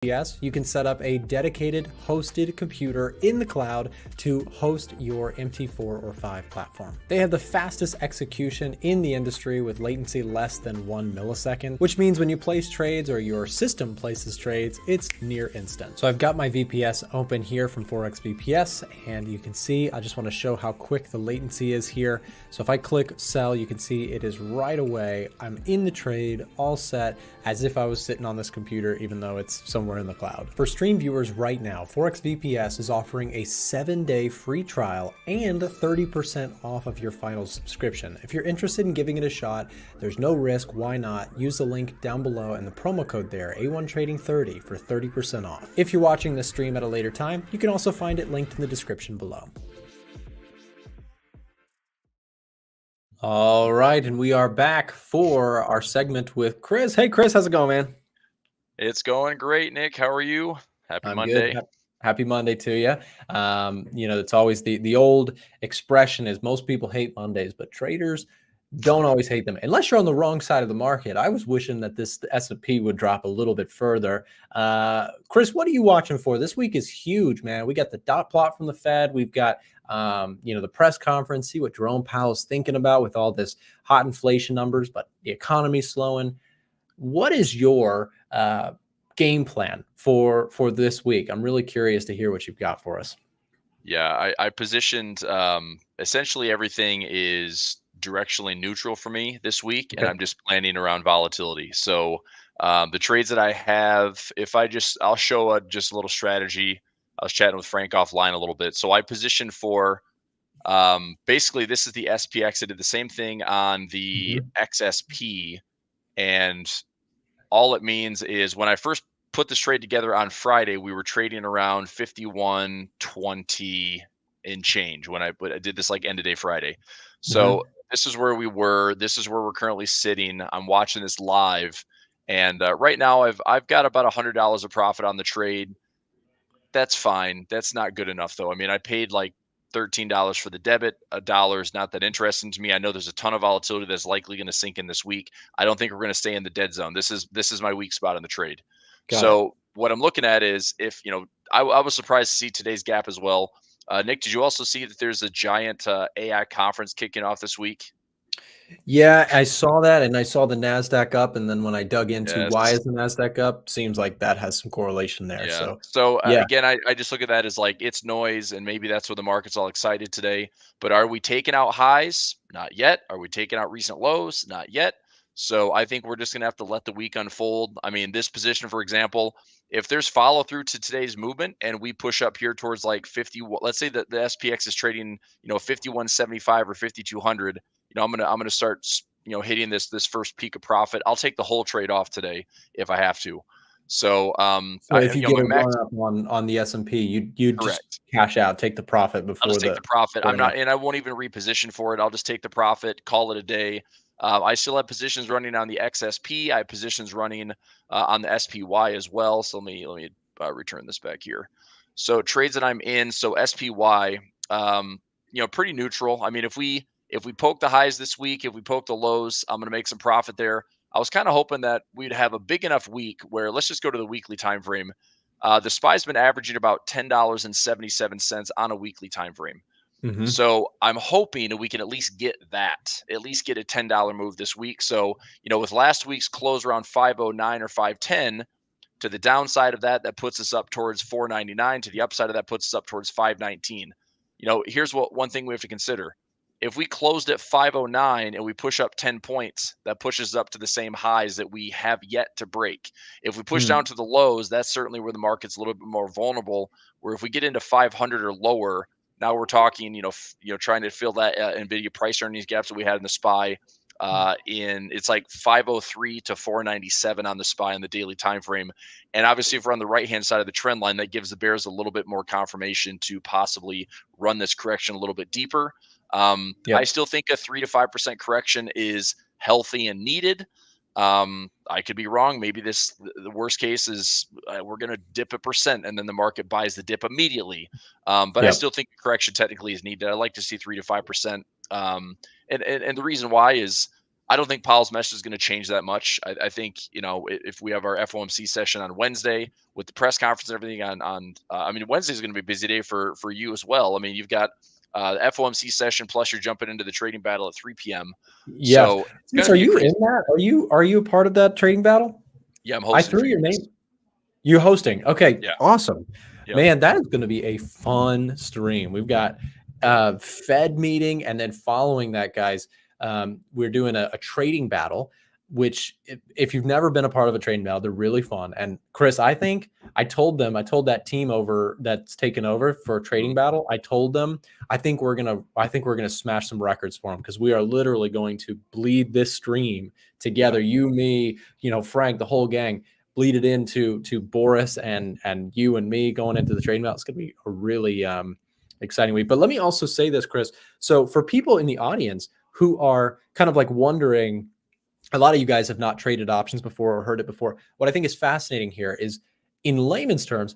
You can set up a dedicated hosted computer in the cloud to host your MT4 or 5 platform. They have the fastest execution in the industry with latency less than 1 millisecond, which means when you place trades or your system places trades, it's near instant. So I've got my VPS open here from Forex VPS, and you can see, I just want to show how quick the latency is here. So if I click sell, you can see it is right away. I'm in the trade, all set, as if I was sitting on this computer, even though it's somewhere in the cloud. For stream viewers right now, Forex VPS is offering a 7-day free trial and 30% off of your final subscription. If you're interested in giving it a shot, there's no risk. Why not? Use the link down below and the promo code there, A1Trading30, for 30% off. If you're watching this stream at a later time, you can also find it linked in the description below. All right, and we are back for our segment with Chris. Hey, Chris, how's it going, man? It's going great, Nick. How are you? Happy Monday. Good. Happy Monday to you. You know, it's always the old expression is most people hate Mondays, but traders don't always hate them unless you're on the wrong side of the market. I was wishing that this S&P would drop a little bit further. Chris, what are you watching for? This week is huge, man. We got the dot plot from the Fed. We've got you know, the press conference, see what Jerome Powell's thinking about with all this hot inflation numbers, but the economy's slowing. What is your game plan for this week? I'm really curious to hear what you've got for us. Yeah, I positioned essentially everything is directionally neutral for me this week, and Okay. I'm just planning around volatility. So the trades that I have, I'll show just a little strategy. I was chatting with Frank offline a little bit. So I positioned for basically this is the SPX. I did the same thing on the XSP, and all it means is when I first put this trade together on Friday, we were trading around 51.20 in change when I did this like end of day Friday. So this is where we were. This is where we're currently sitting. I'm watching this live, and right now I've got about $100 of profit on the trade. That's fine. That's not good enough though. I mean, I paid like $13 for the debit. A dollar is not that interesting to me. I know there's a ton of volatility that's likely going to sink in this week. I don't think we're going to stay in the dead zone. This is my weak spot in the trade. Got it. So what I'm looking at is if I was surprised to see today's gap as well. Nick, did you also see that there's a giant AI conference kicking off this week? Yeah, I saw that, and I saw the NASDAQ up, and then when I dug into why Yes. is the NASDAQ up, seems like that has some correlation there. Yeah. So So yeah, again, I just look at that as like it's noise, and maybe that's what the market's all excited today. But are we taking out highs? Not yet. Are we taking out recent lows? Not yet. So I think we're just gonna have to let the week unfold. I mean, this position, for example, if there's follow through to today's movement and we push up here towards like 50, let's say that the SPX is trading, 5175 or 5200. I'm gonna start, hitting this first peak of profit. I'll take the whole trade off today if I have to. So, so if you get my a max. run up on the S&P, you just Correct. cash out, take the profit I'll before just take the the profit. I'm next. not, and I won't even reposition for it. I'll just take the profit, call it a day. I still have positions running on the XSP. I have positions running on the SPY as well. So let me return this back here. So trades that I'm in. So SPY, pretty neutral. I mean, if we poke the highs this week, if we poke the lows, I'm going to make some profit there. I was kind of hoping that we'd have a big enough week where let's just go to the weekly time frame. The SPY's been averaging about $10.77 on a weekly time frame. So I'm hoping that we can at least get that, at least get a $10 move this week. So, with last week's close around 509 or 510, to the downside of that, that puts us up towards 499. To the upside of that puts us up towards 519. Here's one thing we have to consider. If we closed at 509 and we push up 10 points, that pushes us up to the same highs that we have yet to break. If we push down to the lows, that's certainly where the market's a little bit more vulnerable. Where if we get into 500 or lower, now we're talking, trying to fill that NVIDIA price earnings gaps that we had in the SPY. It's like 503 to 497 on the SPY on the daily time frame. And obviously, if we're on the right hand side of the trend line, that gives the bears a little bit more confirmation to possibly run this correction a little bit deeper. I still think a 3 to 5% correction is healthy and needed. I could be wrong. Maybe the worst case is we're going to dip 1% and then the market buys the dip immediately. But I still think the correction technically is needed. I like to see 3 to 5%. And the reason why is I don't think Powell's message is going to change that much. I think, if we have our FOMC session on Wednesday with the press conference and everything I mean, Wednesday is going to be a busy day for you as well. I mean, you've got the FOMC session, plus you're jumping into the trading battle at 3 p.m. Yes. So it's going Chris, to are be a you crazy. in that? Are you a part of that trading battle? Yeah, I'm I hosting threw for you your guys. name. You hosting. Okay, Yeah. awesome. Yep. Man, that is going to be a fun stream. We've got Fed meeting, and then following that, guys, we're doing a trading battle, which if you've never been a part of a trading battle, they're really fun. And Chris, I think I told that team over that's taken over for a trading battle, I told them, I think we're gonna smash some records for them, because we are literally going to bleed this stream together. Yeah. You, me, Frank, the whole gang, bleed it into Boris and you and me going into the trading battle. It's going to be a really exciting week. But let me also say this, Chris. So for people in the audience who are kind of like wondering, a lot of you guys have not traded options before or heard it before. What I think is fascinating here is, in layman's terms,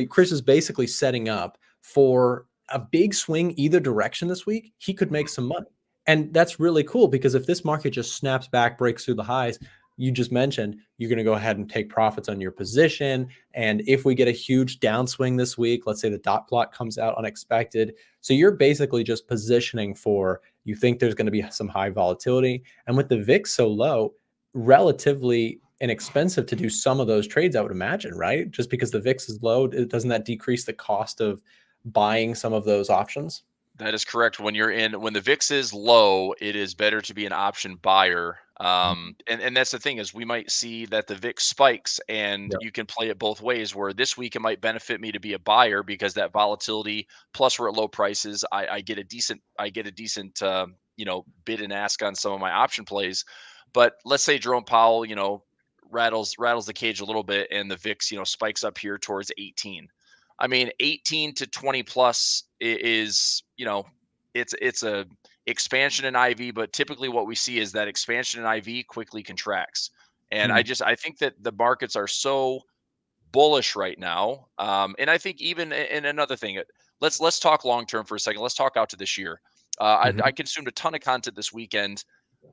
Chris is basically setting up for a big swing either direction this week. He could make some money. And that's really cool, because if this market just snaps back, breaks through the highs you just mentioned, you're going to go ahead and take profits on your position. And if we get a huge downswing this week, let's say the dot plot comes out unexpected. So you're basically just positioning for, you think there's going to be some high volatility. And with the VIX so low, relatively inexpensive to do some of those trades, I would imagine, right? Just because the VIX is low, doesn't that decrease the cost of buying some of those options? That is correct. When the VIX is low, it is better to be an option buyer. And that's the thing, is we might see that the VIX spikes, and Yep. you can play it both ways, where this week it might benefit me to be a buyer because that volatility, plus we're at low prices. I get a decent bid and ask on some of my option plays. But let's say Jerome Powell, rattles the cage a little bit, and the VIX, spikes up here towards 18. I mean, 18 to 20 plus is, it's a expansion in IV, but typically what we see is that expansion in IV quickly contracts. And Mm. I think that the markets are so bullish right now. And I think even in another thing, let's talk long term for a second. Let's talk out to this year. I Mhm. consumed a ton of content this weekend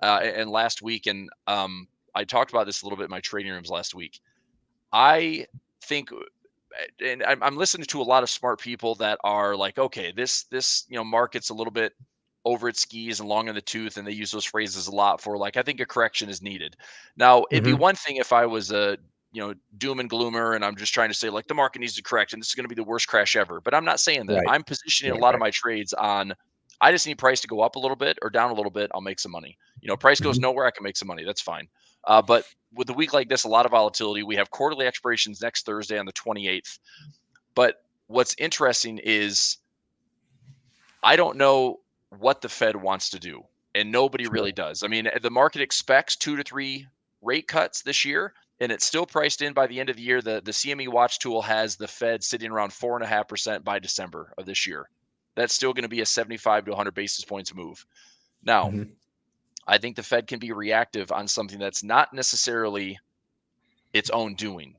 and last week, and I talked about this a little bit in my trading rooms last week. I think and I'm listening to a lot of smart people that are like, okay, this market's a little bit over its skis and long in the tooth, and they use those phrases a lot for, like, I think a correction is needed. Now, it'd be Mhm. one thing if I was a doom and gloomer, and I'm just trying to say, like, the market needs to correct and this is going to be the worst crash ever. But I'm not saying that. Right. I'm positioning a Right. lot of Right. my trades on, I just need price to go up a little bit or down a little bit. I'll make some money. Price goes Mhm. nowhere, I can make some money. That's fine. But with a week like this, a lot of volatility. We have quarterly expirations next Thursday on the 28th. But what's interesting is I don't know what the Fed wants to do, and nobody Sure. really does. I mean, the market expects 2 to 3 rate cuts this year, and it's still priced in by the end of the year. The CME Watch tool has the Fed sitting around 4.5% by December of this year. That's still going to be a 75 to 100 basis points move. Now, Mhm. I think the Fed can be reactive on something that's not necessarily its own doing.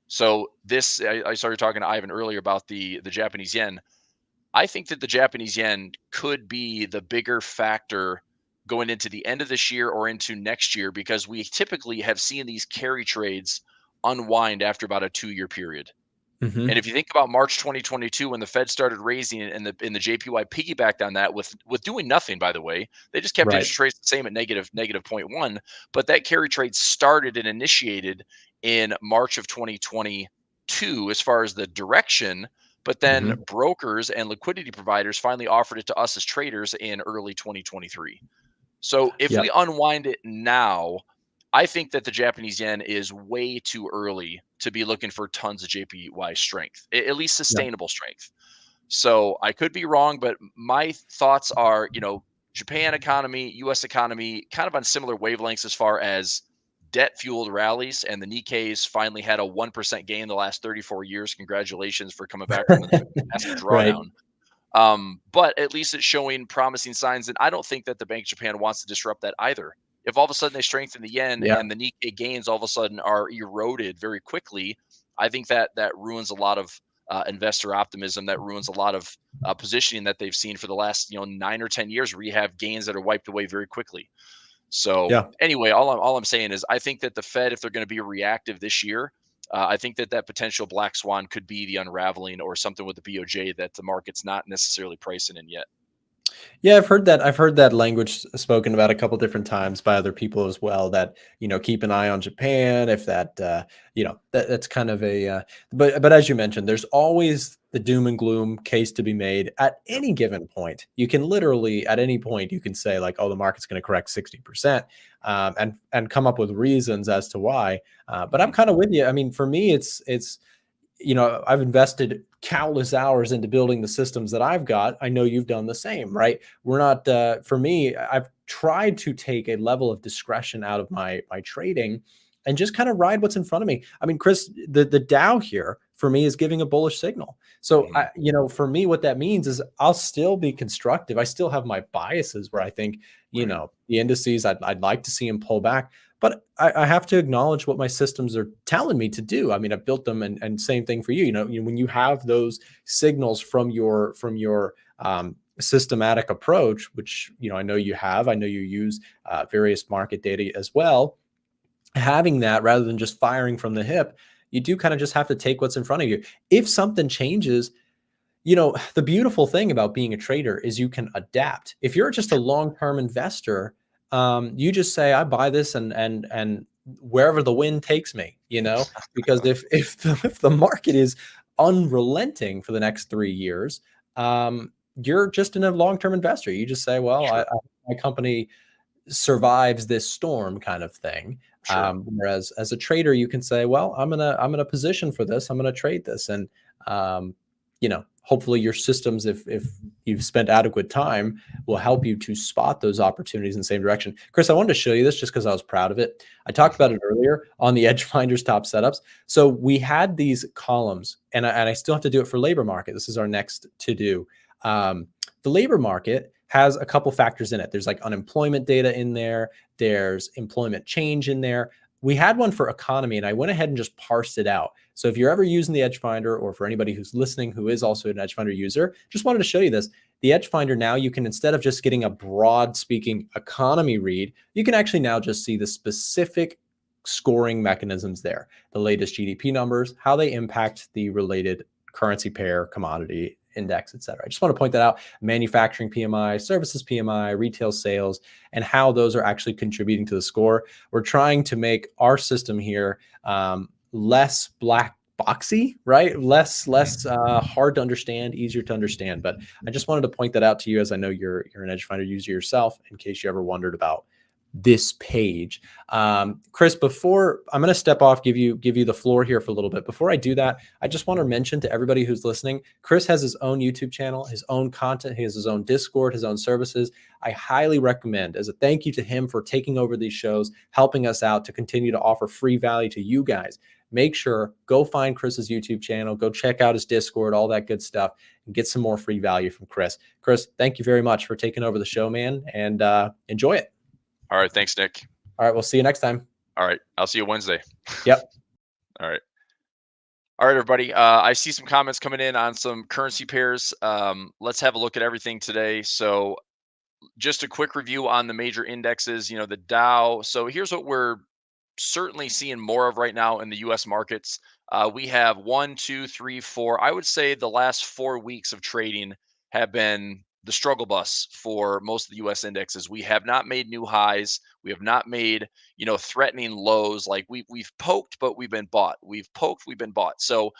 So I started talking to Ivan earlier about the Japanese yen. I think that the Japanese yen could be the bigger factor going into the end of this year or into next year, because we typically have seen these carry trades unwind after about a 2-year period. And Mhm. if you think about March 2022, when the Fed started raising it, and the JPY piggybacked on that with doing nothing, by the way, they just kept Right. interest rates the same at negative point 0.1. But that carry trade started and initiated in March of 2022 as far as the direction. But then Mhm. brokers and liquidity providers finally offered it to us as traders in early 2023. So if Yep. we unwind it now, I think that the Japanese yen is way too early to be looking for tons of JPY strength, at least Yep. sustainable strength. So I could be wrong, but my thoughts are, Japan economy, US economy, kind of on similar wavelengths as far as debt fueled rallies. And the Nikkei's finally had a 1% gain the last 34 years. Congratulations for coming back from a massive Right. drawdown. But at least it's showing promising signs, and I don't think that the Bank of Japan wants to disrupt that either. If all of a sudden they strengthen the yen Yeah. and the Nikkei gains all of a sudden are eroded very quickly, I think that ruins a lot of investor optimism. That ruins a lot of positioning that they've seen for the last 9 or 10 years, where you have gains that are wiped away very quickly. So Yeah. anyway, all I'm saying is I think that the Fed, if they're going to be reactive this year, I think that that potential black swan could be the unraveling or something with the BOJ that the market's not necessarily pricing in yet. Yeah, I've heard that. I've heard that language spoken about a couple different times by other people as well. That keep an eye on Japan. If that, that's kind of a. But as you mentioned, there's always the doom and gloom case to be made at Yep. any given point. You can literally at any point you can say like, oh, the market's going to correct 60%, and come up with reasons as to why. But I'm Hmm. kind of with you. I mean, for me, it's I've invested countless hours into building the systems that I've got. I know you've done the same, right? We're not, for me, I've tried to take a level of discretion out of my trading and just kind of ride what's in front of me. I mean, Chris, the Dow here for me is giving a bullish signal. So Hmm. for me, what that means is I'll still be constructive. I still have my biases where I think, Right. the indices, I'd like to see them pull back. But I have to acknowledge what my systems are telling me to do. I mean, I've built them, and same thing for you. When you have those signals from your systematic approach, which I know you have, I know you use various market data as well. Having that rather than just firing from the hip, you do kind of just have to take what's in front of you. If something changes, the beautiful thing about being a trader is you can adapt. If you're just a long-term investor, you just say, I buy this and wherever the wind takes me, because if the market is unrelenting for the next 3 years, you're just in a long-term investor. You just say, well, Sure. my company survives this storm kind of thing. Sure. Whereas as a trader, you can say, well, I'm gonna position for this. I'm gonna trade this, and hopefully your systems, if you've spent adequate time, will help you to spot those opportunities in the same direction. Chris, I wanted to show you this just because I was proud of it. I talked about Hmm. it earlier on the Edge Finders top setups. So we had these columns, and I still have to do it for labor market. This is our next to do. The labor market has a couple factors in it. There's like unemployment data in there. There's employment change in there. We had one for economy, and I went ahead and just parsed it out. So if you're ever using the Edge Finder, or for anybody who's listening who is also an Edge Finder user, just wanted to show you this. The Edge Finder now, you can, instead of just getting a broad speaking economy read, you can actually now just see the specific scoring mechanisms there, the latest GDP numbers, how they impact the related currency pair, commodity index, et cetera. I just want to point that out. Manufacturing PMI, services PMI, retail sales, and how those are actually contributing to the score. We're trying to make our system here less black boxy, right? Less hard to understand, easier to understand. But I just wanted to point that out to you, as I know you're an Edge Finder user yourself, in case you ever wondered about this page. Chris, before I'm going to step off, give you the floor here for a little bit. Before I do that, I just want to mention to everybody who's listening, Chris has his own YouTube channel, his own content, he has his own Discord, his own services. I highly recommend, as a thank you to him for taking over these shows, helping us out to continue to offer free value to you guys. Make sure, go find Chris's YouTube channel, go check out his Discord, all that good stuff, and get some more free value from Chris. Chris, thank you very much for taking over the show, man, and enjoy it. All right. Thanks, Nick. All right, we'll see you next time. All right. I'll see you Wednesday. Yep. All right. All right, everybody. I see some comments coming in on some currency pairs. Let's have a look at everything today. So, just a quick review on the major indexes. The Dow. So, here's what we're certainly seeing more of right now in the U.S. markets. We have one, two, three, four. I would say the last 4 weeks of trading have been the struggle bus for most of the U.S. indexes. We have not made new highs. We have not made threatening lows. Like we've poked, but we've been bought. We've poked, we've been bought. So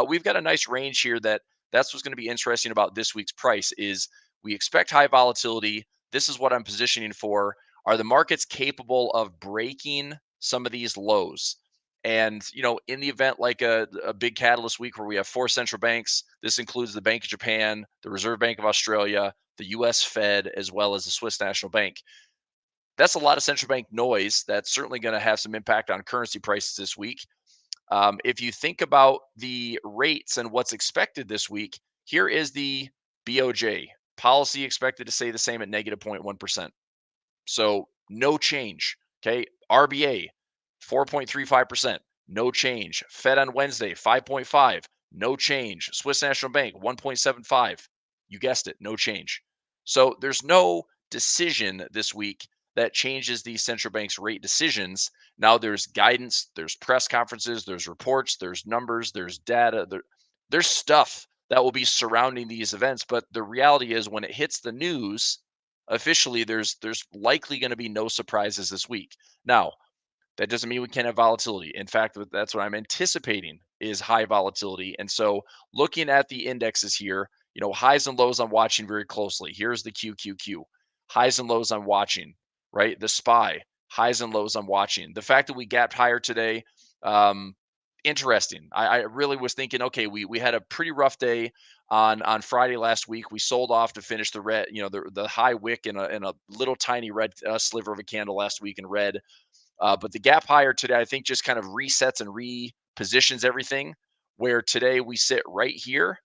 we've got a nice range here. That's what's going to be interesting about this week's price is we expect high volatility. This is what I'm positioning for. Are the markets capable of breaking some of these lows? And in the event like a big catalyst week where we have four central banks, this includes the Bank of Japan, the Reserve Bank of Australia, the US Fed, as well as the Swiss National Bank. That's a lot of central bank noise. That's certainly going to have some impact on currency prices this week. If you think about the rates and what's expected this week, here is the BOJ policy expected to stay the same at negative 0.1%. So no change. Okay. RBA, 4.35%. No change. Fed on Wednesday, 5.5. No change. Swiss National Bank, 1.75. You guessed it, no change. So there's no decision this week that changes these central banks' rate decisions. Now there's guidance, there's press conferences, there's reports, there's numbers, there's data, there's stuff that will be surrounding these events. But the reality is, when it hits the news officially, there's likely going to be no surprises this week. Now, that doesn't mean we can't have volatility. In fact, that's what I'm anticipating is high volatility. And so looking at the indexes here, highs and lows I'm watching very closely. Here's the QQQ. Highs and lows I'm watching, right? The SPY, highs and lows I'm watching. The fact that we gapped higher today, um, interesting. I really was thinking, okay, we had a pretty rough day on Friday last week. We sold off to finish the red, the high wick in a little tiny red sliver of a candle last week in red. But the gap higher today, I think, just kind of resets and repositions everything. Where today we sit right here,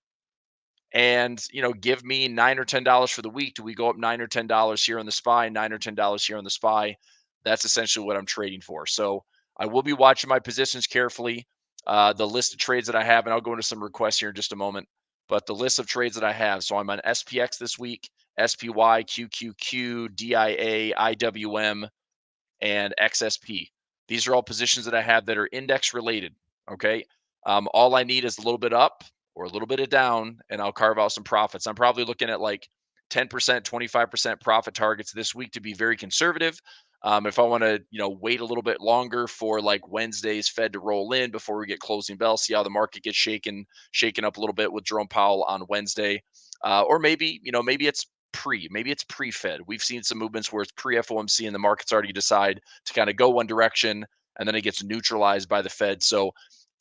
and give me $9 or $10 for the week. Do we go up $9 or $10 here on the SPY, $9 or $10 here on the SPY? That's essentially what I'm trading for. So I will be watching my positions carefully. The list of trades that I have, and I'll go into some requests here in just a moment. But the list of trades that I have. So I'm on SPX this week, SPY, QQQ, DIA, IWM, and XSP. These are all positions that I have that are index related. Okay. All I need is a little bit up or a little bit of down, and I'll carve out some profits. I'm probably looking at like 10%, 25% profit targets this week to be very conservative. If I want to, wait a little bit longer for like Wednesday's Fed to roll in before we get closing bell, see how the market gets shaken up a little bit with Jerome Powell on Wednesday, or maybe it's pre-Fed. We've seen some movements where it's pre-FOMC and the market's already decide to kind of go one direction, and then it gets neutralized by the Fed. So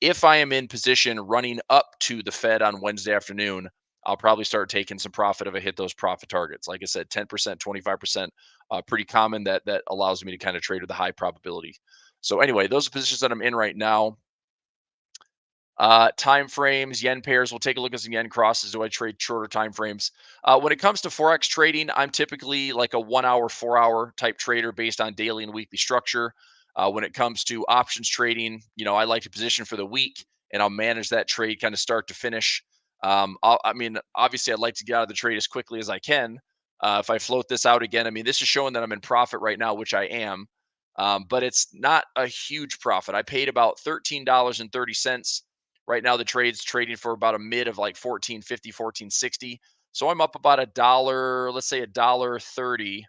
if I am in position running up to the Fed on Wednesday afternoon, I'll probably start taking some profit if I hit those profit targets. Like I said, 10%, 25%, pretty common. That allows me to kind of trade with a high probability. So anyway, those are positions that I'm in right now. Time frames, yen pairs. We'll take a look at some yen crosses. Do I trade shorter time frames? When it comes to forex trading, I'm typically like a 1 hour, 4 hour type trader based on daily and weekly structure. When it comes to options trading, I like to position for the week, and I'll manage that trade kind of start to finish. Obviously, I'd like to get out of the trade as quickly as I can. If I float this out again, this is showing that I'm in profit right now, which I am. But it's not a huge profit. I paid about $13.30. Right now, the trade's trading for about a mid of like 14.50, 14.60. So I'm up about a dollar, let's say $1.30.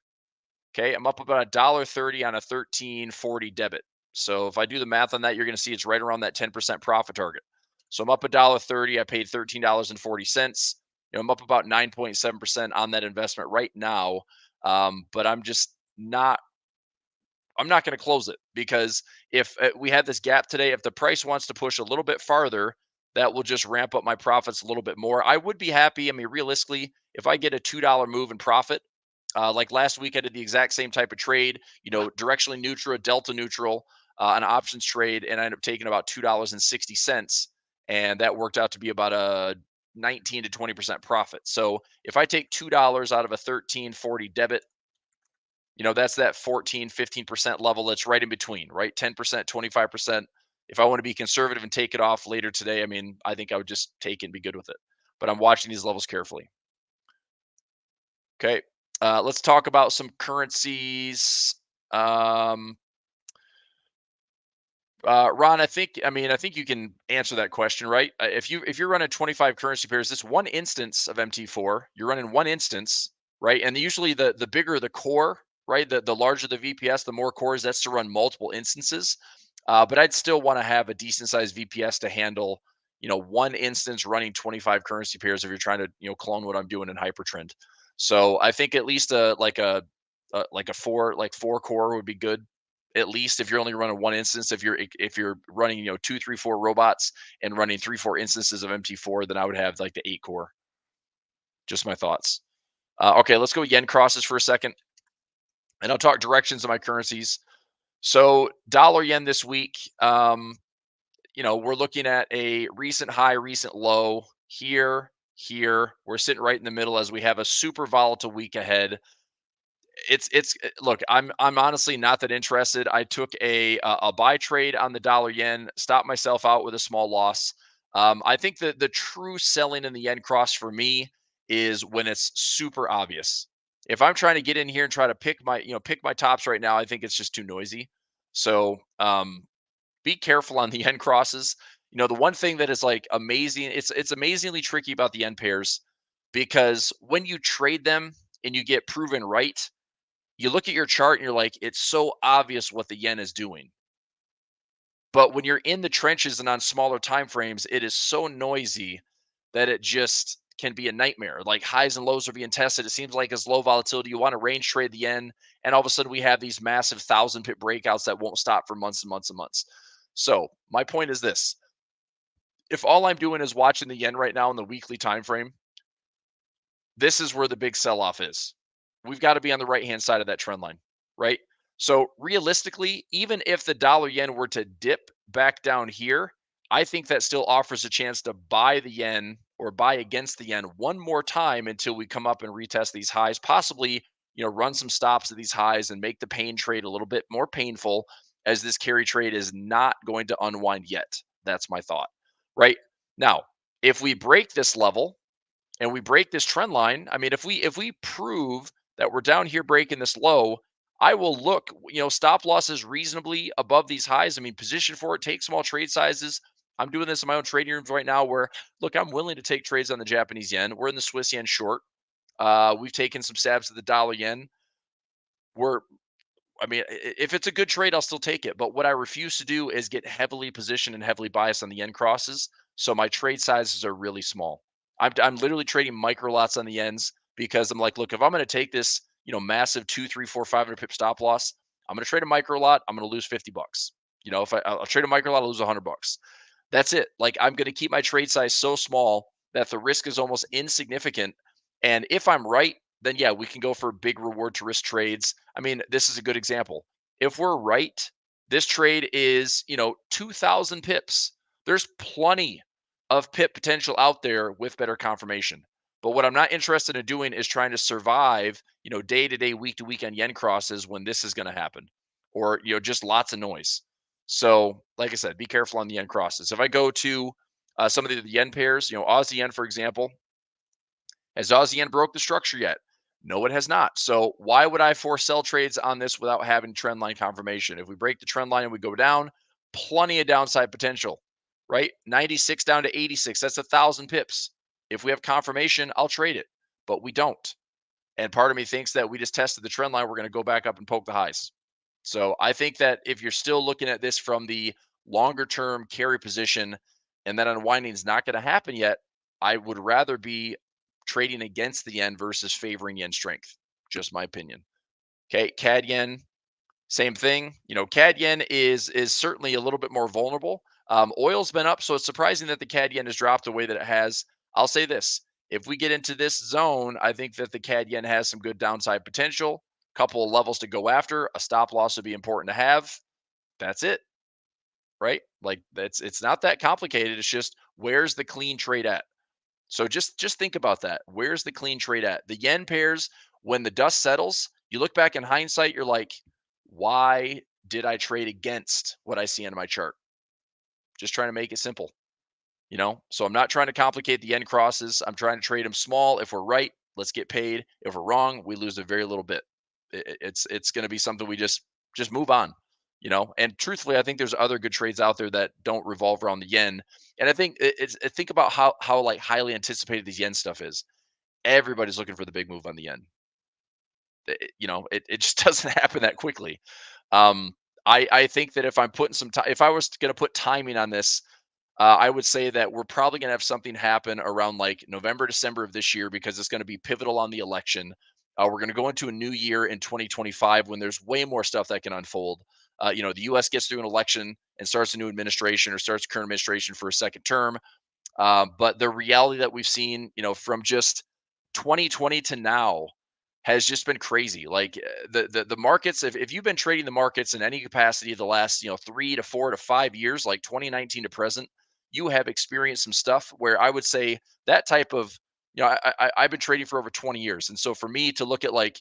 Okay, I'm up about $1.30 on a 13.40 debit. So if I do the math on that, you're going to see it's right around that 10% profit target. So I'm up $1.30. I paid $13.40. I'm up about 9.7% on that investment right now. But I'm not going to close it, because if we had this gap today, if the price wants to push a little bit farther, that will just ramp up my profits a little bit more. I would be happy. Realistically, if I get a $2 move in profit, like last week, I did the exact same type of trade, directionally neutral, delta neutral, an options trade, and I ended up taking about $2.60. And that worked out to be about a 19 to 20% profit. So if I take $2 out of a 13.40 debit, that's that 14, 15% level that's right in between, right? 10%, 25%. If I want to be conservative and take it off later today, I think I would just take it and be good with it. But I'm watching these levels carefully. Okay. Let's talk about some currencies. Ron, I think you can answer that question, right? If you're running 25 currency pairs, this one instance of MT4, you're running one instance, right? And usually the bigger the core, right? The larger the VPS, the more cores. That's to run multiple instances. But I'd still want to have a decent sized VPS to handle, one instance running 25 currency pairs if you're trying to, clone what I'm doing in Hypertrend. So I think at least four core would be good. At least if you're only running one instance. If you're running 2, 3, 4 robots and running 3, 4 instances of MT4, then I would have like the 8 core. Just my thoughts. Okay, let's go yen crosses for a second, and I'll talk directions of my currencies. So dollar yen this week, we're looking at a recent high, recent low here. We're sitting right in the middle as we have a super volatile week ahead. Look, I'm honestly not that interested. I took a buy trade on the dollar yen, stopped myself out with a small loss. I think that the true selling in the yen cross for me is when it's super obvious. If I'm trying to get in here and try to pick my tops right now, I think it's just too noisy. So be careful on the end crosses. The one thing that is like amazing, it's amazingly tricky about the end pairs, because when you trade them and you get proven right, you look at your chart and you're like, it's so obvious what the yen is doing. But when you're in the trenches and on smaller time frames, it is so noisy that it just can be a nightmare. Like highs and lows are being tested. It seems like it's low volatility. You want to range trade the yen, and all of a sudden we have these massive 1,000 pip breakouts that won't stop for months and months and months. So my point is this: if all I'm doing is watching the yen right now in the weekly time frame, this is where the big sell-off is. We've got to be on the right-hand side of that trend line, right? So realistically, even if the dollar yen were to dip back down here, I think that still offers a chance to buy the yen or buy against the yen one more time until we come up and retest these highs, possibly, run some stops at these highs and make the pain trade a little bit more painful, as this carry trade is not going to unwind yet. That's my thought, right? Now, if we break this level, and we break this trend line, I mean, if we prove that we're down here breaking this low, I will look, stop losses reasonably above these highs. I mean, position for it, take small trade sizes. I'm doing this in my own trading rooms right now where, look, I'm willing to take trades on the Japanese yen. We're in the Swiss yen short. We've taken some stabs at the dollar yen. I mean, if it's a good trade, I'll still take it. But what I refuse to do is get heavily positioned and heavily biased on the yen crosses. So my trade sizes are really small. I'm literally trading micro lots on the yens, because I'm like, look, if I'm going to take this, massive 2, 3, 4, 500 pip stop loss, I'm going to trade a micro lot. I'm going to lose $50. If I'll trade a micro lot, I'll lose $100. That's it. Like, I'm going to keep my trade size so small that the risk is almost insignificant. And if I'm right, then yeah, we can go for big reward to risk trades. I mean, this is a good example. If we're right, this trade is, 2,000 pips. There's plenty of pip potential out there with better confirmation. But what I'm not interested in doing is trying to survive, day to day, week to week on yen crosses when this is going to happen, or, just lots of noise. So, like I said, be careful on the yen crosses. If I go to some of the yen pairs, Aussie yen, for example, has Aussie yen broke the structure yet? No, it has not. So why would I force sell trades on this without having trend line confirmation? If we break the trend line and we go down, plenty of downside potential, right? 96 down to 86. That's 1,000 pips. If we have confirmation, I'll trade it, but we don't. And part of me thinks that we just tested the trend line. We're going to go back up and poke the highs. So I think that if you're still looking at this from the longer term carry position, and that unwinding is not going to happen yet, I would rather be trading against the yen versus favoring yen strength. Just my opinion. Okay, CAD yen, same thing. CAD yen is certainly a little bit more vulnerable. Oil's been up, so it's surprising that the CAD yen has dropped the way that it has. I'll say this: if we get into this zone, I think that the CAD yen has some good downside potential. Couple of levels to go after. A stop loss would be important to have. That's it, right? Like, it's not that complicated. It's just, where's the clean trade at? So just think about that. Where's the clean trade at? The yen pairs, when the dust settles, you look back in hindsight, you're like, why did I trade against what I see on my chart? Just trying to make it simple, So I'm not trying to complicate the yen crosses. I'm trying to trade them small. If we're right, let's get paid. If we're wrong, we lose a very little bit. It's going to be something we just move on, And truthfully, I think there's other good trades out there that don't revolve around the yen. And I think think about how like highly anticipated these yen stuff is. Everybody's looking for the big move on the yen. It just doesn't happen that quickly. I think that if I'm putting some time, if I was going to put timing on this, I would say that we're probably going to have something happen around like November, December of this year, because it's going to be pivotal on the election. We're going to go into a new year in 2025 when there's way more stuff that can unfold. The U.S. gets through an election and starts a new administration, or starts current administration for a second term. But the reality that we've seen, from just 2020 to now, has just been crazy. Like, the markets, if you've been trading the markets in any capacity the last 3 to 4 to 5 years, like 2019 to present, you have experienced some stuff where I would say that type of, I've been trading for over 20 years, and so for me to look at, like,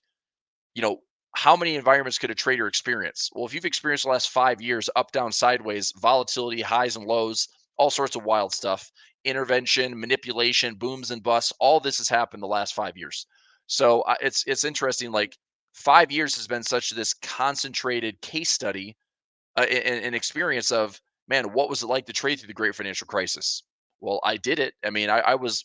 you know how many environments could a trader experience? Well, if you've experienced the last 5 years, up, down, sideways, volatility, highs and lows, all sorts of wild stuff, intervention, manipulation, booms and busts, all this has happened the last 5 years. So it's interesting. Like 5 years has been such this concentrated case study and experience of, man, what was it like to trade through the great financial crisis? Well, I did it. I mean, I was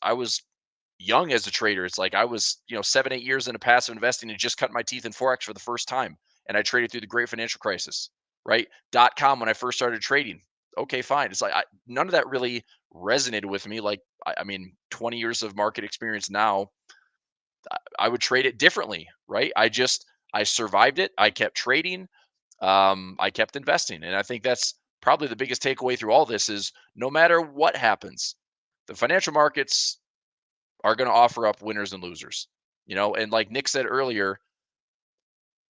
young as a trader. It's like I was, 7, 8 years into passive investing and just cut my teeth in forex for the first time, and I traded through the great financial crisis. Right, .com when I first started trading. Okay, fine. It's like none of that really resonated with me. Like I mean, 20 years of market experience now, I would trade it differently. Right, I survived it. I kept trading. I kept investing. And I think that's probably the biggest takeaway through all this is no matter what happens, the financial markets are going to offer up winners and losers. And like Nick said earlier,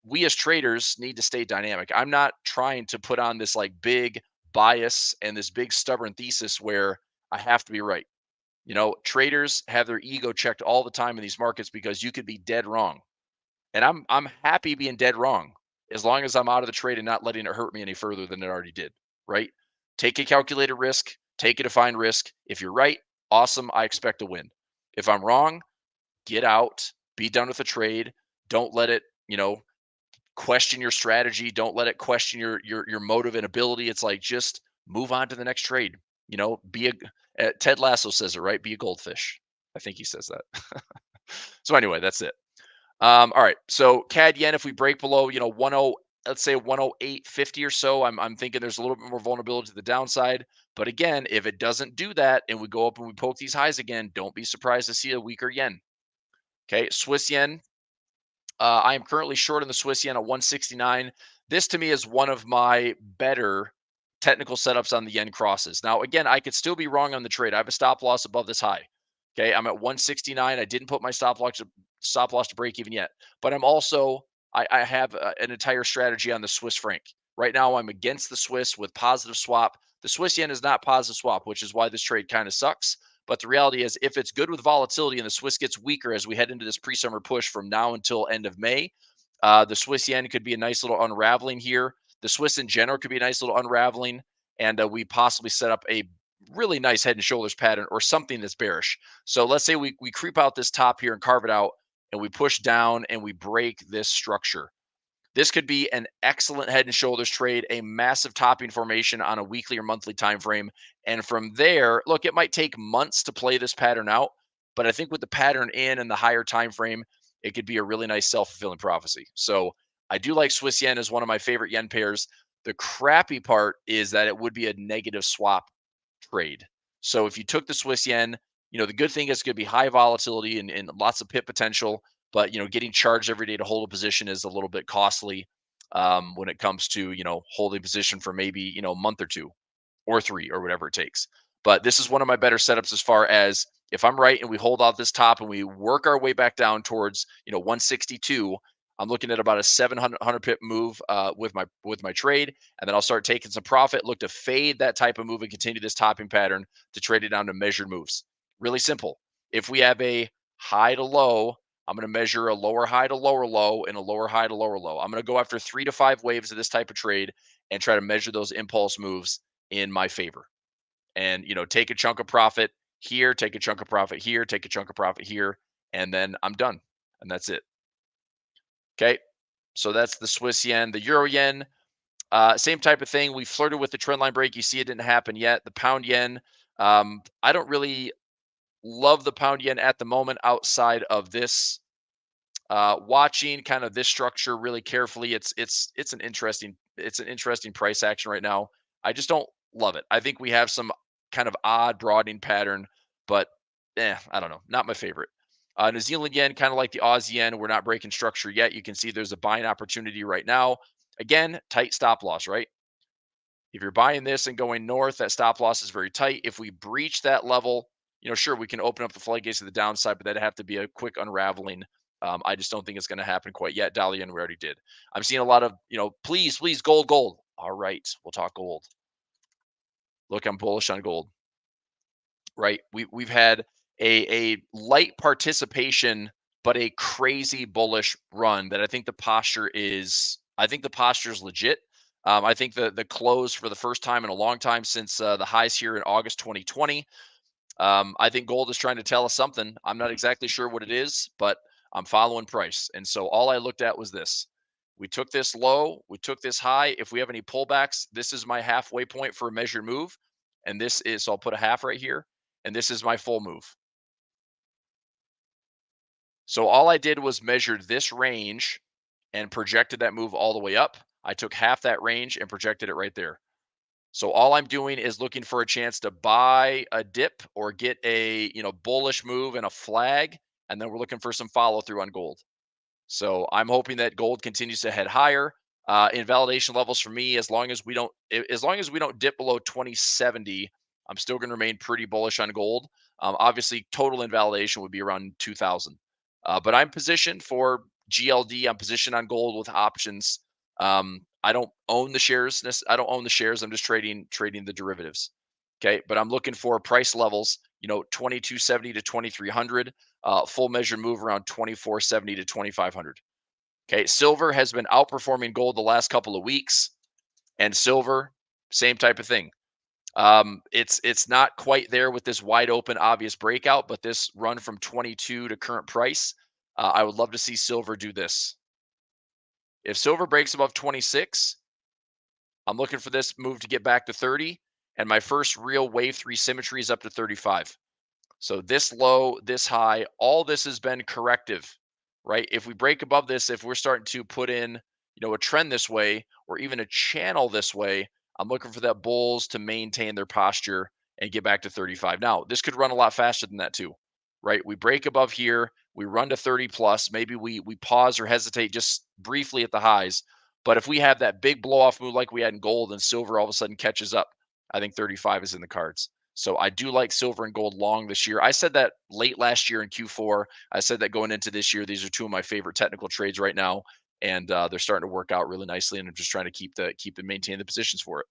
we as traders need to stay dynamic. I'm not trying to put on this like big bias and this big stubborn thesis where I have to be right. Traders have their ego checked all the time in these markets because you could be dead wrong. And I'm happy being dead wrong as long as I'm out of the trade and not letting it hurt me any further than it already did, right? Take a calculated risk, take a defined risk. If you're right, awesome, I expect a win. If I'm wrong, get out, be done with the trade. Don't let it, question your strategy. Don't let it question your motive and ability. It's like just move on to the next trade. Be Ted Lasso says it, right? Be a goldfish. I think he says that. So anyway, that's it. All right. So CAD yen, if we break below, 10, let's say 108.50 or so, I'm thinking there's a little bit more vulnerability to the downside. But again, if it doesn't do that and we go up and we poke these highs again, don't be surprised to see a weaker yen. Okay. Swiss yen. I am currently short on the Swiss yen at 169. This to me is one of my better technical setups on the yen crosses. Now, again, I could still be wrong on the trade. I have a stop loss above this high. Okay, I'm at 169. I didn't put my stop loss to break even yet, but I have an entire strategy on the Swiss franc. Right now, I'm against the Swiss with positive swap. The Swiss yen is not positive swap, which is why this trade kind of sucks. But the reality is, if it's good with volatility and the Swiss gets weaker as we head into this pre-summer push from now until end of May, the Swiss yen could be a nice little unraveling here. The Swiss in general could be a nice little unraveling, and we possibly set up a really nice head and shoulders pattern or something that's bearish. So let's say we creep out this top here and carve it out, and we push down and we break this structure. This could be an excellent head and shoulders trade, a massive topping formation on a weekly or monthly time frame. And from there, look, it might take months to play this pattern out, but I think with the pattern in and the higher time frame, it could be a really nice self-fulfilling prophecy. So I do like Swiss yen as one of my favorite yen pairs. The crappy part is that it would be a negative swap trade. So if you took the Swiss yen, the good thing is going to be high volatility and lots of pit potential, but getting charged every day to hold a position is a little bit costly when it comes to holding position for maybe a month or two or three or whatever it takes. But this is one of my better setups as far as if I'm right and we hold out this top and we work our way back down towards 162. I'm looking at about a 700 pip move with my trade, and then I'll start taking some profit. Look to fade that type of move and continue this topping pattern to trade it down to measured moves. Really simple. If we have a high to low, I'm going to measure a lower high to lower low and a lower high to lower low. I'm going to go after 3 to 5 waves of this type of trade and try to measure those impulse moves in my favor. And take a chunk of profit here, take a chunk of profit here, take a chunk of profit here, and then I'm done. And that's it. Okay. So that's the Swiss yen. The euro yen, same type of thing. We flirted with the trend line break. You see it didn't happen yet. The pound yen, I don't really love the pound yen at the moment outside of this. Watching kind of this structure really carefully, it's an interesting price action right now. I just don't love it. I think we have some kind of odd broadening pattern, but I don't know, not my favorite. New Zealand yen, kind of like the Aussie yen, we're not breaking structure yet. You can see there's a buying opportunity right now. Again, tight stop loss, right? If you're buying this and going north, that stop loss is very tight. If we breach that level, sure, we can open up the floodgates to the downside, but that'd have to be a quick unraveling. I just don't think it's going to happen quite yet. Dalian, we already did. I'm seeing a lot of, please, gold, gold. All right, we'll talk gold. Look, I'm bullish on gold. Right? We've had a light participation, but a crazy bullish run that I think the posture is legit. I think the close for the first time in a long time since the highs here in August 2020. I think gold is trying to tell us something. I'm not exactly sure what it is, but I'm following price. And so all I looked at was this. We took this low, we took this high. If we have any pullbacks, this is my halfway point for a measured move. And this is, so I'll put a half right here. And this is my full move. So all I did was measured this range and projected that move all the way up. I took half that range and projected it right there. So all I'm doing is looking for a chance to buy a dip or get a, bullish move and a flag, and then we're looking for some follow through on gold. So I'm hoping that gold continues to head higher. Invalidation levels for me, as long as we don't dip below 2070, I'm still going to remain pretty bullish on gold. Obviously, total invalidation would be around 2000. But I'm positioned for GLD. I'm positioned on gold with options. I don't own the shares. I don't own the shares. I'm just trading the derivatives. Okay, but I'm looking for price levels. 2270 to 2300. Full measured move around 2470 to 2500. Okay, silver has been outperforming gold the last couple of weeks, and silver, same type of thing. It's not quite there with this wide open obvious breakout, but this run from 22 to current price, I would love to see silver do this. If silver breaks above 26, I'm looking for this move to get back to 30, and my first real wave 3 symmetry is up to 35. So this low, this high, all this has been corrective, right? If we break above this, if we're starting to put in, a trend this way or even a channel this way, I'm looking for that bulls to maintain their posture and get back to 35. Now, this could run a lot faster than that too, right? We break above here, we run to 30 plus, maybe we pause or hesitate just briefly at the highs. But if we have that big blow off move like we had in gold and silver all of a sudden catches up, I think 35 is in the cards. So I do like silver and gold long this year. I said that late last year in Q4. I said that going into this year. These are two of my favorite technical trades right now, and they're starting to work out really nicely. And I'm just trying to keep and maintain the positions for it.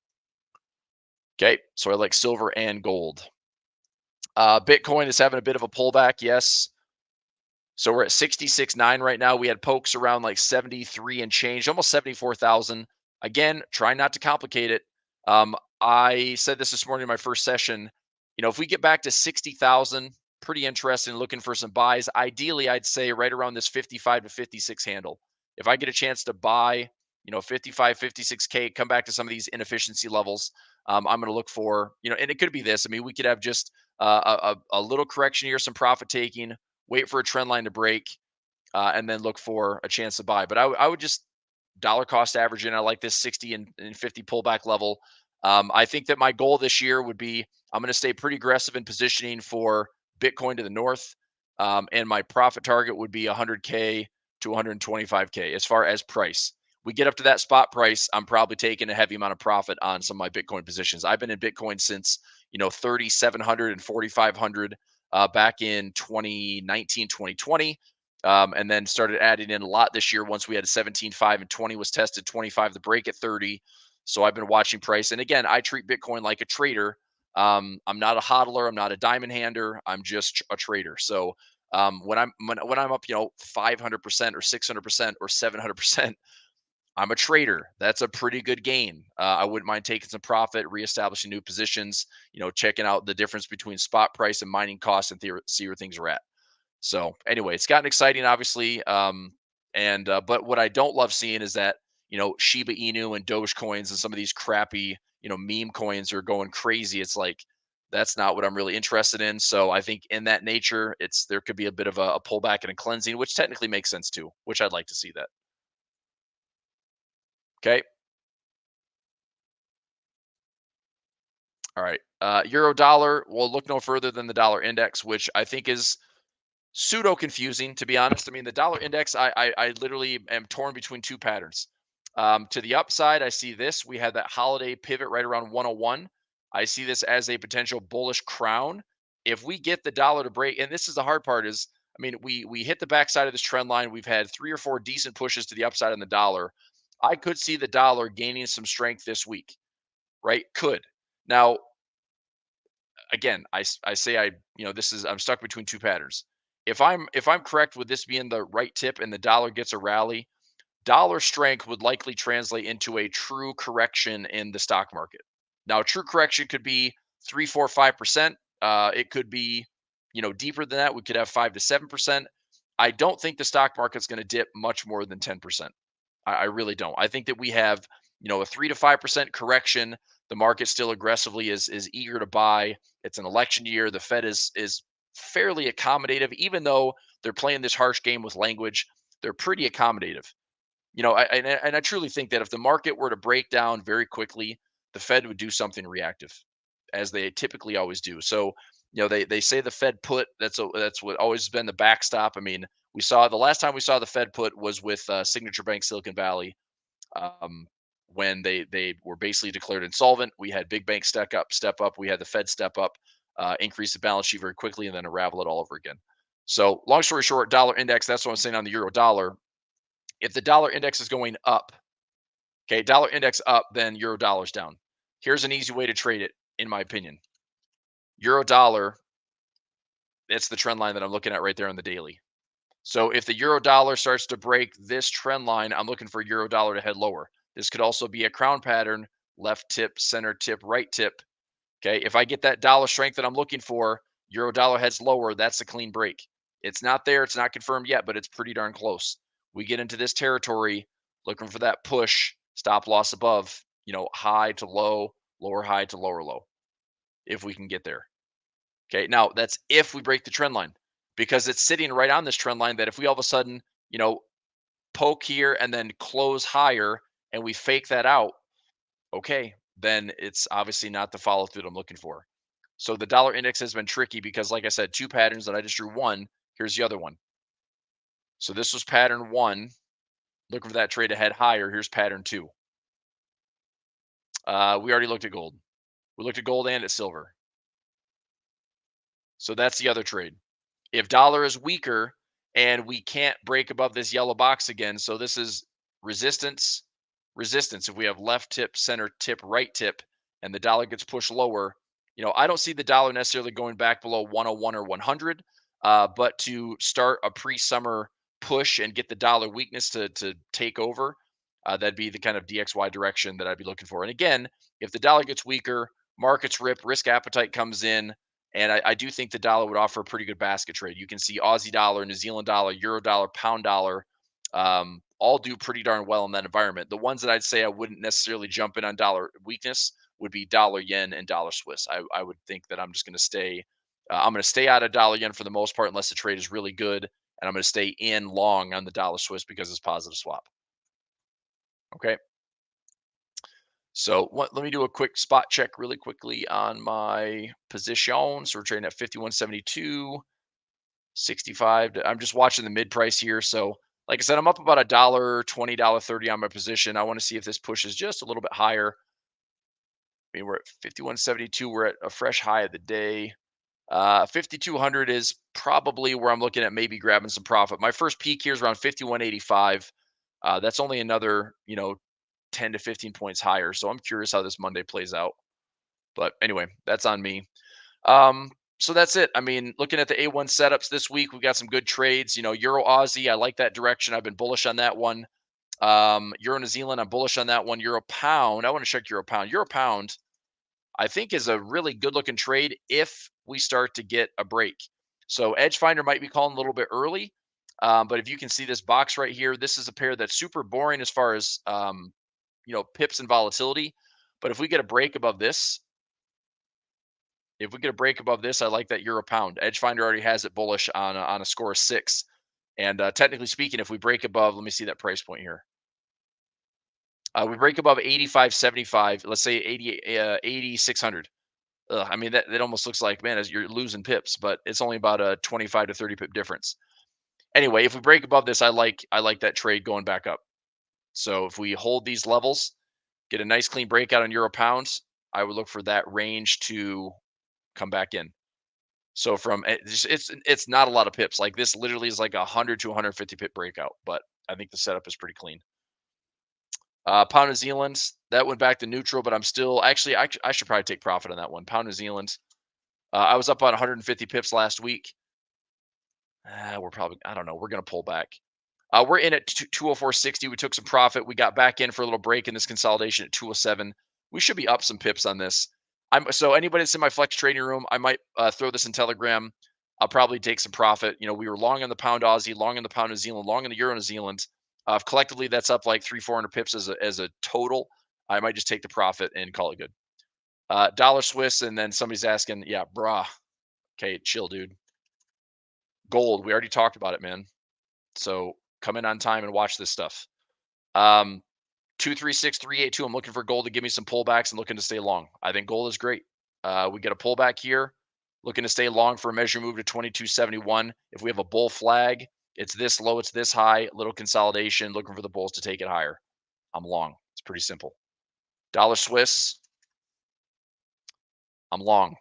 Okay, so I like silver and gold. Bitcoin is having a bit of a pullback. Yes. So we're at 66.9 right now. We had pokes around like 73 and change, almost 74,000. Again, try not to complicate it. I said this morning in my first session. If we get back to 60,000, pretty interested in looking for some buys. Ideally, I'd say right around this 55 to 56 handle. If I get a chance to buy, 55, 56K, come back to some of these inefficiency levels, I'm going to look for, and it could be this. I mean, we could have just a little correction here, some profit taking, wait for a trend line to break, and then look for a chance to buy. But I would just dollar cost average in. I like this 60 and 50 pullback level. I think that my goal this year would be I'm going to stay pretty aggressive in positioning for Bitcoin to the north. And my profit target would be 100K to 125K as far as price. We get up to that spot price, I'm probably taking a heavy amount of profit on some of my Bitcoin positions. I've been in Bitcoin since 3,700 and 4,500 back in 2019, 2020. And then started adding in a lot this year once we had 17.5 and 20 was tested, 25 the break at 30. So I've been watching price. And again, I treat Bitcoin like a trader. I'm not a hodler. I'm not a diamond hander. I'm just a trader. So when I'm up, 500% or 600% or 700%, I'm a trader. That's a pretty good gain. I wouldn't mind taking some profit, reestablishing new positions, checking out the difference between spot price and mining costs and see where things are at. So anyway, it's gotten exciting, obviously. But what I don't love seeing is that, Shiba Inu and Doge coins and some of these crappy, meme coins are going crazy. It's like, that's not what I'm really interested in. So I think in that nature, there could be a bit of a pullback and a cleansing, which technically makes sense too, which I'd like to see that. Okay. All right. Euro dollar, we'll look no further than the dollar index, which I think is pseudo confusing, to be honest. I mean, the dollar index, I literally am torn between two patterns. To the upside, I see this. We had that holiday pivot right around 101. I see this as a potential bullish crown. If we get the dollar to break, and this is the hard part, is I mean, we hit the backside of this trend line. We've had 3 or 4 decent pushes to the upside on the dollar. I could see the dollar gaining some strength this week, right? Could. Now, again, I say I'm stuck between two patterns. If I'm correct with this being the right tip and the dollar gets a rally, dollar strength would likely translate into a true correction in the stock market. Now, a true correction could be 3, 4, 5%. It could be, deeper than that. We could have 5 to 7%. I don't think the stock market's going to dip much more than 10%. I really don't. I think that we have, a 3 to 5% correction. The market still aggressively is eager to buy. It's an election year. The Fed is fairly accommodative, even though they're playing this harsh game with language. They're pretty accommodative. I truly think that if the market were to break down very quickly, the Fed would do something reactive, as they typically always do. So, they say the Fed put. That's what always been the backstop. I mean, we saw the last time we saw the Fed put was with Signature Bank, Silicon Valley, um, when they were basically declared insolvent. We had big banks step up. We had the Fed step up, increase the balance sheet very quickly, and then unravel it all over again. So, long story short, dollar index. That's what I'm saying on the euro dollar. If the dollar index is going up, okay, dollar index up, then euro dollar's down. Here's an easy way to trade it, in my opinion. Euro dollar, it's the trend line that I'm looking at right there on the daily. So if the euro dollar starts to break this trend line, I'm looking for euro dollar to head lower. This could also be a crown pattern, left tip, center tip, right tip. Okay. If I get that dollar strength that I'm looking for, euro dollar heads lower, that's a clean break. It's not there, it's not confirmed yet, but it's pretty darn close. We get into this territory looking for that push, stop loss above, high to low, lower high to lower low, if we can get there. Okay. Now that's if we break the trend line, because it's sitting right on this trend line that if we all of a sudden, poke here and then close higher and we fake that out, okay, then it's obviously not the follow through that I'm looking for. So the dollar index has been tricky because, like I said, two patterns that I just drew one. Here's the other one. So this was pattern one. Looking for that trade to head higher. Here's pattern two. We already looked at gold. We looked at gold and at silver. So that's the other trade. If dollar is weaker and we can't break above this yellow box again, so this is resistance, resistance. If we have left tip, center tip, right tip, and the dollar gets pushed lower, I don't see the dollar necessarily going back below 101 or 100. But to start a pre-summer push and get the dollar weakness to take over, that'd be the kind of DXY direction that I'd be looking for. And again, if the dollar gets weaker, markets rip, risk appetite comes in, and I do think the dollar would offer a pretty good basket trade. You can see Aussie dollar, New Zealand dollar, Euro dollar, pound dollar, all do pretty darn well in that environment. The ones that I'd say I wouldn't necessarily jump in on dollar weakness would be dollar yen and dollar Swiss. I would think that I'm just going to stay. I'm going to stay out of dollar yen for the most part, unless the trade is really good, and I'm going to stay in long on the dollar Swiss because it's positive swap. Okay. So let me do a quick spot check really quickly on my position. So we're trading at 51.72, 65. I'm just watching the mid price here. So like I said, I'm up about $1.20, $1.30 on my position. I want to see if this pushes just a little bit higher. I mean, we're at 51.72. We're at a fresh high of the day. 5,200 is probably where I'm looking at maybe grabbing some profit. My first peak here is around 51.85. That's only another, 10 to 15 points higher. So I'm curious how this Monday plays out. But anyway, that's on me. So that's it. I mean, looking at the A1 setups this week, we've got some good trades. Euro Aussie, I like that direction. I've been bullish on that one. Euro New Zealand, I'm bullish on that one. Euro Pound, I want to check Euro Pound. Euro Pound, I think, is a really good looking trade if we start to get a break. So Edge Finder might be calling a little bit early. But if you can see this box right here, this is a pair that's super boring as far as pips and volatility. But if we get a break above this, I like that Euro Pound. Edge Finder already has it bullish on a score of 6. And technically speaking, if we break above, let me see that price point here. We break above 85.75. Let's say 8600. I mean, that almost looks like, man, as you're losing pips, but it's only about a 25 to 30 pip difference. Anyway, if we break above this, I like that trade going back up. So if we hold these levels, get a nice clean breakout on Euro Pounds, I would look for that range to come back in. So from it's not a lot of pips. Like this literally is like 100 to 150 pip breakout, but I think the setup is pretty clean. Pound New Zealand, that went back to neutral, but I'm still actually I should probably take profit on that one. Pound New Zealand, I was up on 150 pips last week. We're probably, I don't know, we're going to pull back. We're in at 204.60. We took some profit. We got back in for a little break in this consolidation at 207. We should be up some pips on this. So anybody that's in my flex trading room, I might throw this in Telegram. I'll probably take some profit. We were long on the pound Aussie, long on the pound New Zealand, long on the euro New Zealand. If collectively that's up like 300-400 pips as a total, I might just take the profit and call it good. Dollar Swiss, and then somebody's asking, yeah, brah. Okay, chill, dude. Gold, we already talked about it, man. So come in on time and watch this stuff. 236382. I'm looking for gold to give me some pullbacks and looking to stay long. I think gold is great. We get a pullback here, looking to stay long for a measure move to 2271. If we have a bull flag, it's this low, it's this high, little consolidation, looking for the bulls to take it higher. I'm long. It's pretty simple. Dollar Swiss, I'm long.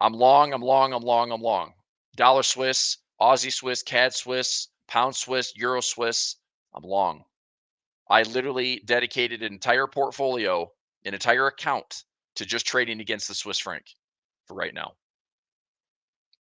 I'm long, I'm long, I'm long, I'm long. Dollar Swiss, Aussie Swiss, CAD Swiss, Pound Swiss, Euro Swiss, I'm long. I literally dedicated an entire portfolio, an entire account to just trading against the Swiss franc for right now.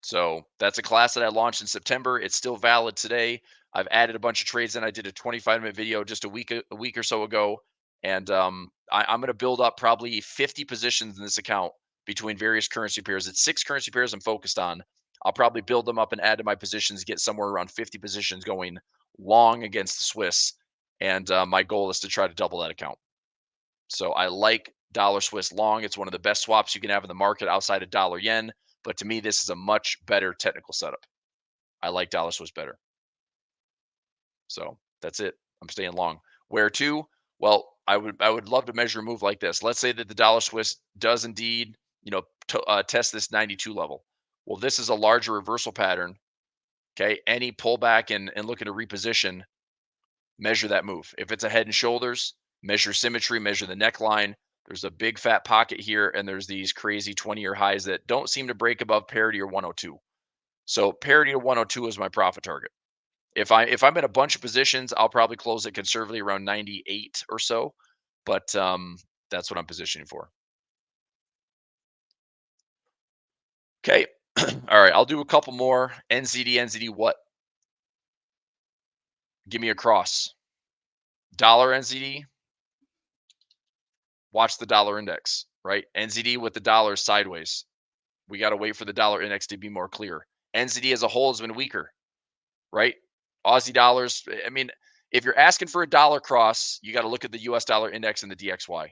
So that's a class that I launched in September. It's still valid today. I've added a bunch of trades in. I did a 25-minute video just a week or so ago, and I'm going to build up probably 50 positions in this account between various currency pairs. It's 6 currency pairs I'm focused on. I'll probably build them up and add to my positions, get somewhere around 50 positions going long against the Swiss, and my goal is to try to double that account. So I like dollar Swiss long. It's one of the best swaps you can have in the market outside of dollar yen. But to me, this is a much better technical setup. I like dollar Swiss better. So that's it. I'm staying long. Where to? Well, I would love to measure a move like this. Let's say that the dollar Swiss does indeed, test this 92 level. Well, this is a larger reversal pattern. Okay. Any pullback and looking to reposition, measure that move. If it's a head and shoulders, measure symmetry, measure the neckline. There's a big fat pocket here, and there's these crazy 20-year highs that don't seem to break above parity or 102. So parity to 102 is my profit target. If I'm in a bunch of positions, I'll probably close it conservatively around 98 or so, but that's what I'm positioning for. Okay. All right, I'll do a couple more. NZD what? Give me a cross. Dollar NZD. Watch the dollar index, right? NZD with the dollar sideways. We got to wait for the dollar index to be more clear. NZD as a whole has been weaker, right? Aussie dollars. I mean, if you're asking for a dollar cross, you got to look at the US dollar index and the DXY.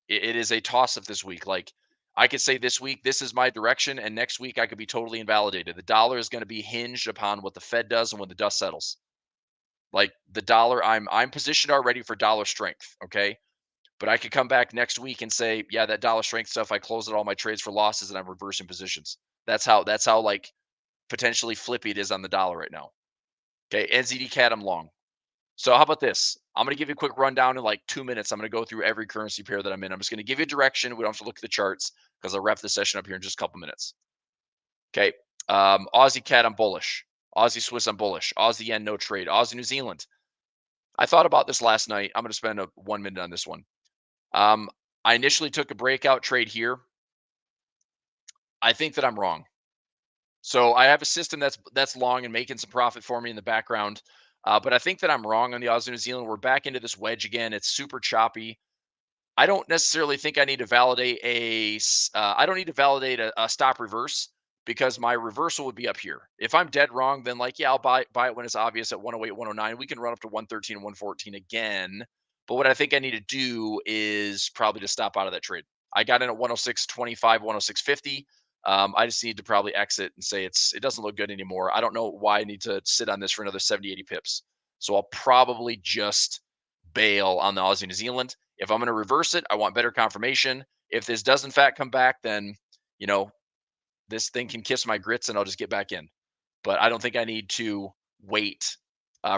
It is a toss up this week. Like I could say this week, this is my direction, and next week I could be totally invalidated. The dollar is going to be hinged upon what the Fed does and when the dust settles. Like the dollar, I'm positioned already for dollar strength. Okay. But I could come back next week and say, yeah, that dollar strength stuff, I closed at all my trades for losses and I'm reversing positions. That's how like potentially flippy it is on the dollar right now. Okay, NZD CAD, I'm long. So how about this? I'm going to give you a quick rundown in like 2 minutes. I'm going to go through every currency pair that I'm in. I'm just going to give you a direction. We don't have to look at the charts because I'll wrap the session up here in just a couple minutes. Okay, Aussie CAD, I'm bullish. Aussie Swiss, I'm bullish. Aussie Yen, no trade. Aussie New Zealand. I thought about this last night. I'm going to spend 1 minute on this one. I initially took a breakout trade here. I think that I'm wrong. So I have a system that's long and making some profit for me in the background. But I think that I'm wrong on the Aussie New Zealand. We're back into this wedge again. It's super choppy. I don't necessarily think I need to validate I don't need to validate a stop reverse because my reversal would be up here. If I'm dead wrong, then like, yeah, I'll buy it when it's obvious at 108, 109. We can run up to 113 and 114 again. But what I think I need to do is probably to stop out of that trade. I got in at 106.25, 106.50. I just need to probably exit and say it doesn't look good anymore. I don't know why I need to sit on this for another 70, 80 pips. So I'll probably just bail on the Aussie New Zealand. If I'm going to reverse it, I want better confirmation. If this does in fact come back, then this thing can kiss my grits and I'll just get back in. But I don't think I need to wait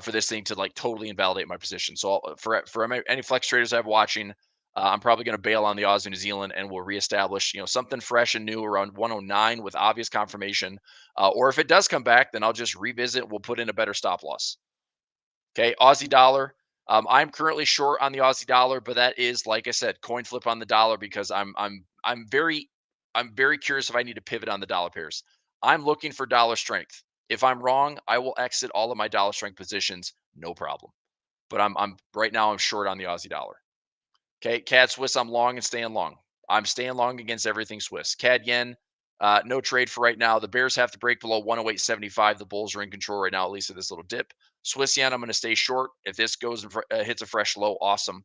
for this thing to like totally invalidate my position. So for any flex traders I have watching, I'm probably going to bail on the Aussie New Zealand and we'll reestablish something fresh and new around 109 with obvious confirmation. Or if it does come back, then I'll just revisit. We'll put in a better stop loss. Okay, Aussie dollar. I'm currently short on the Aussie dollar, but that is, like I said, coin flip on the dollar because I'm very curious if I need to pivot on the dollar pairs. I'm looking for dollar strength. If I'm wrong, I will exit all of my dollar strength positions, no problem. But I'm right now I'm short on the Aussie dollar. Okay, CAD Swiss, I'm long and staying long. I'm staying long against everything Swiss. CAD yen, No trade for right now. The Bears have to break below 108.75. The Bulls are in control right now, at least of this little dip. Swiss yen, I'm going to stay short. If this goes and hits a fresh low, awesome.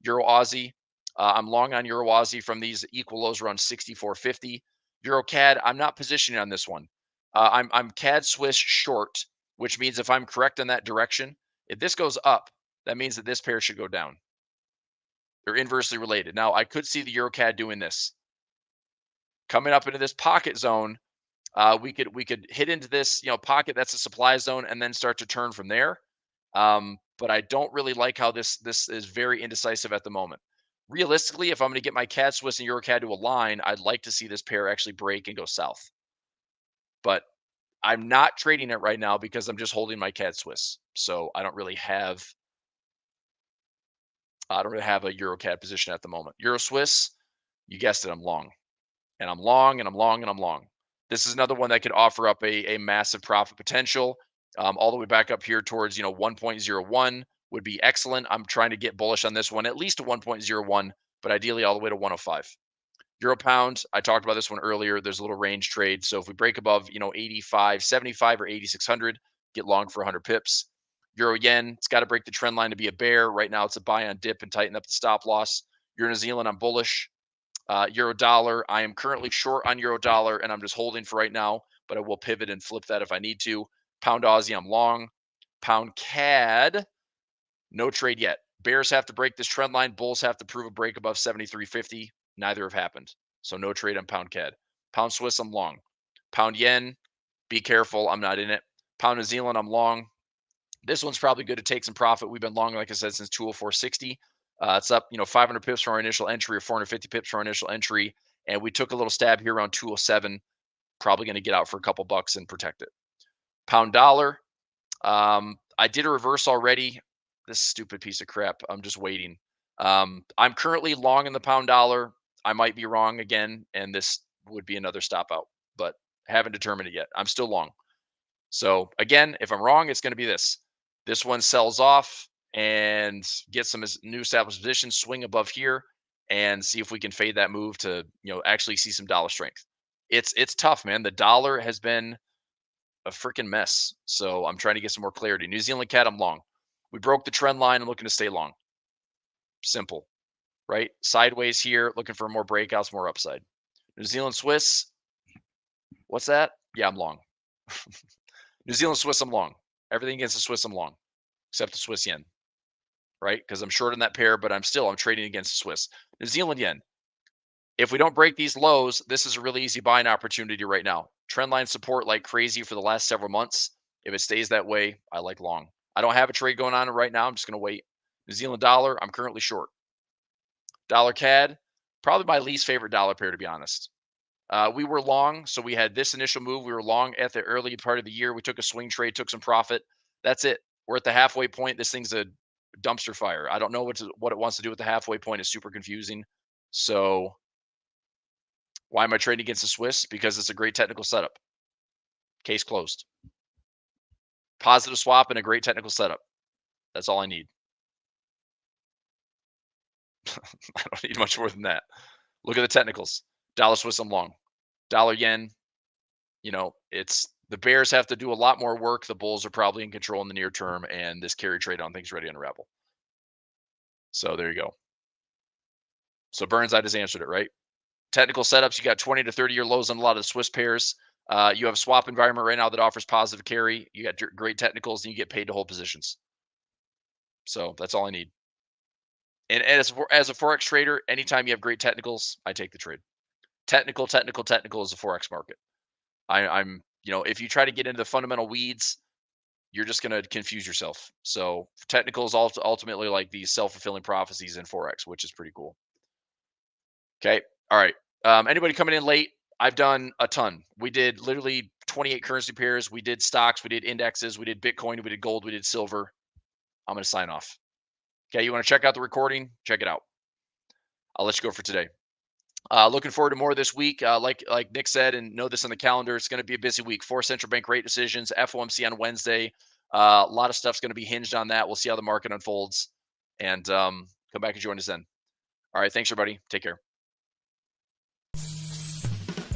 Euro Aussie, I'm long on Euro Aussie from these equal lows around 64.50. Euro CAD, I'm not positioning on this one. I'm CAD Swiss short, which means if I'm correct in that direction, if this goes up, that means that this pair should go down. They're inversely related. Now, I could see the Euro CAD doing this. Coming up into this pocket zone, we could hit into this pocket that's a supply zone and then start to turn from there. But I don't really like how this is very indecisive at the moment. Realistically, if I'm going to get my CAD Swiss and Euro CAD to align, I'd like to see this pair actually break and go south. But I'm not trading it right now because I'm just holding my CAD Swiss. So I don't really have a Euro CAD position at the moment. Euro Swiss, you guessed it, I'm long. And I'm long and I'm long and I'm long. This is another one that could offer up a massive profit potential. All the way back up here towards 1.01 would be excellent. I'm trying to get bullish on this one, at least to 1.01, but ideally all the way to 105. Euro pound, I talked about this one earlier. There's a little range trade. So if we break above 85.75 or 8600, get long for 100 pips. Euro yen, it's got to break the trend line to be a bear. Right now it's a buy on dip and tighten up the stop loss. Euro New Zealand, I'm bullish. Euro dollar, I am currently short on euro dollar and I'm just holding for right now, but I will pivot and flip that if I need to. Pound Aussie, I'm long. Pound CAD, no trade yet. Bears have to break this trend line. Bulls have to prove a break above 73.50. Neither have happened. So no trade on Pound CAD. Pound Swiss, I'm long. Pound Yen, be careful. I'm not in it. Pound New Zealand, I'm long. This one's probably good to take some profit. We've been long, like I said, since 204.60. It's up, 500 pips from our initial entry or 450 pips from our initial entry. And we took a little stab here around 207. Probably going to get out for a couple bucks and protect it. Pound dollar. I did a reverse already. This stupid piece of crap. I'm just waiting. I'm currently long in the pound dollar. I might be wrong again, and this would be another stop out, but haven't determined it yet. I'm still long. So again, if I'm wrong, it's going to be this. This one sells off and get some new established position, swing above here, and see if we can fade that move to actually see some dollar strength. It's tough, man. The dollar has been a freaking mess. So I'm trying to get some more clarity. New Zealand CAD, I'm long. We broke the trend line. I'm looking to stay long. Simple, right? Sideways here, looking for more breakouts, more upside. New Zealand Swiss, what's that? Yeah, I'm long. New Zealand Swiss, I'm long. Everything against the Swiss, I'm long, except the Swiss yen, right? Because I'm short in that pair, but I'm trading against the Swiss. New Zealand yen. If we don't break these lows, this is a really easy buying opportunity right now. Trendline support like crazy for the last several months. If it stays that way, I like long. I don't have a trade going on right now. I'm just going to wait. New Zealand dollar, I'm currently short. Dollar CAD, probably my least favorite dollar pair, to be honest. We were long, so we had this initial move. We were long at the early part of the year. We took a swing trade, took some profit. That's it. We're at the halfway point. This thing's a dumpster fire. I don't know what it wants to do with the halfway point. It's super confusing. So why am I trading against the Swiss? Because it's a great technical setup. Case closed. Positive swap and a great technical setup. That's all I need. I don't need much more than that. Look at the technicals. Dollar Swiss, I'm long. Dollar yen, it's the Bears have to do a lot more work. The Bulls are probably in control in the near term, and this carry trade on things ready to unravel. So there you go. So Burns, I just answered it, right? Technical setups, you got 20 to 30 year lows on a lot of the Swiss pairs. You have a swap environment right now that offers positive carry. You got great technicals, and you get paid to hold positions. So that's all I need. And as a Forex trader, anytime you have great technicals, I take the trade. Technical is the Forex market. I'm if you try to get into the fundamental weeds, you're just going to confuse yourself. So technicals ultimately like these self-fulfilling prophecies in Forex, which is pretty cool. Okay. All right. Anybody coming in late? I've done a ton. We did literally 28 currency pairs. We did stocks. We did indexes. We did Bitcoin. We did gold. We did silver. I'm going to sign off. Okay. You want to check out the recording? Check it out. I'll let you go for today. Looking forward to more this week. Like Nick said, and know this on the calendar, it's going to be a busy week. 4 central bank rate decisions, FOMC on Wednesday. A lot of stuff's going to be hinged on that. We'll see how the market unfolds, and come back and join us then. All right. Thanks, everybody. Take care.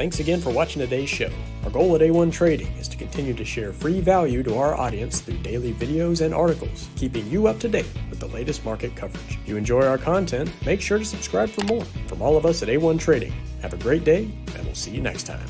Thanks again for watching today's show. Our goal at A1 Trading is to continue to share free value to our audience through daily videos and articles, keeping you up to date with the latest market coverage. If you enjoy our content, make sure to subscribe for more. From all of us at A1 Trading, have a great day, and we'll see you next time.